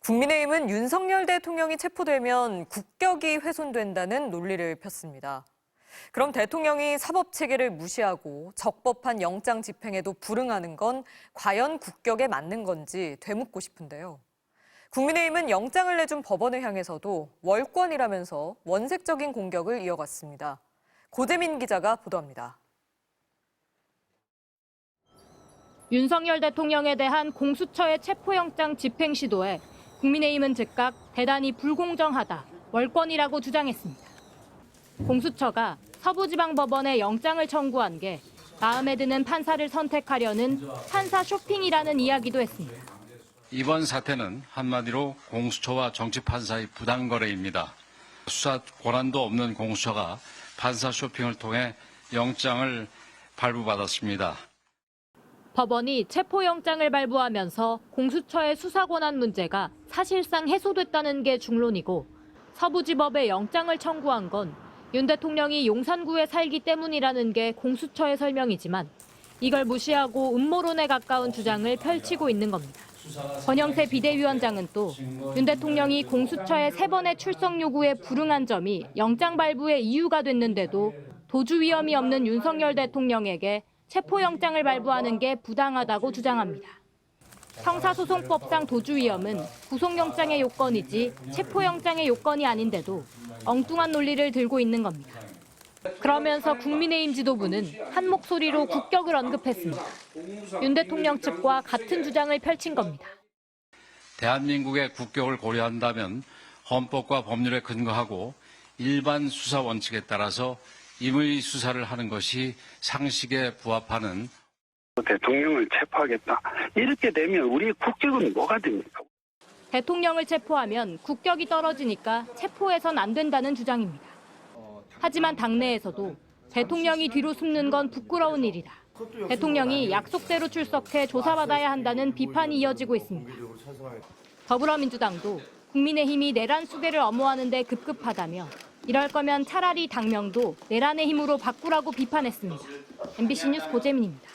국민의힘은 윤석열 대통령이 체포되면 국격이 훼손된다는 논리를 폈습니다. 그럼 대통령이 사법체계를 무시하고 적법한 영장 집행에도 불응하는 건 과연 국격에 맞는 건지 되묻고 싶은데요. 국민의힘은 영장을 내준 법원을 향해서도 월권이라면서 원색적인 공격을 이어갔습니다. 고재민 기자가 보도합니다. 윤석열 대통령에 대한 공수처의 체포영장 집행 시도에 국민의힘은 즉각 대단히 불공정하다, 월권이라고 주장했습니다. 공수처가 서부지방법원에 영장을 청구한 게 마음에 드는 판사를 선택하려는 판사 쇼핑이라는 이야기도 했습니다. 이번 사태는 한마디로 공수처와 정치판사의 부당거래입니다. 수사 권한도 없는 공수처가 판사 쇼핑을 통해 영장을 발부받았습니다. 법원이 체포영장을 발부하면서 공수처의 수사권한 문제가 사실상 해소됐다는 게 중론이고 서부지법에 영장을 청구한 건 윤 대통령이 용산구에 살기 때문이라는 게 공수처의 설명이지만 이걸 무시하고 음모론에 가까운 주장을 펼치고 있는 겁니다. 권영세 비대위원장은 또 윤 대통령이 공수처의 3번의 출석 요구에 불응한 점이 영장 발부의 이유가 됐는데도 도주 위험이 없는 윤석열 대통령에게 체포영장을 발부하는 게 부당하다고 주장합니다. 형사소송법상 도주 위험은 구속영장의 요건이지 체포영장의 요건이 아닌데도 엉뚱한 논리를 들고 있는 겁니다. 그러면서 국민의힘 지도부는 한 목소리로 국격을 언급했습니다. 윤 대통령 측과 같은 주장을 펼친 겁니다. 대한민국의 국격을 고려한다면 헌법과 법률에 근거하고 일반 수사 원칙에 따라서 임의 수사를 하는 것이 상식에 부합하는 대통령을 체포하겠다. 이렇게 되면 우리 국격은 뭐가 됩니까? 대통령을 체포하면 국격이 떨어지니까 체포해선 안 된다는 주장입니다. 하지만 당내에서도 대통령이 뒤로 숨는 건 부끄러운 일이다. 대통령이 약속대로 출석해 조사받아야 한다는 비판이 이어지고 있습니다. 더불어민주당도 국민의힘이 내란 수계를 엄호하는 데 급급하다며 이럴 거면 차라리 당명도 내란의 힘으로 바꾸라고 비판했습니다. MBC 뉴스 고재민입니다.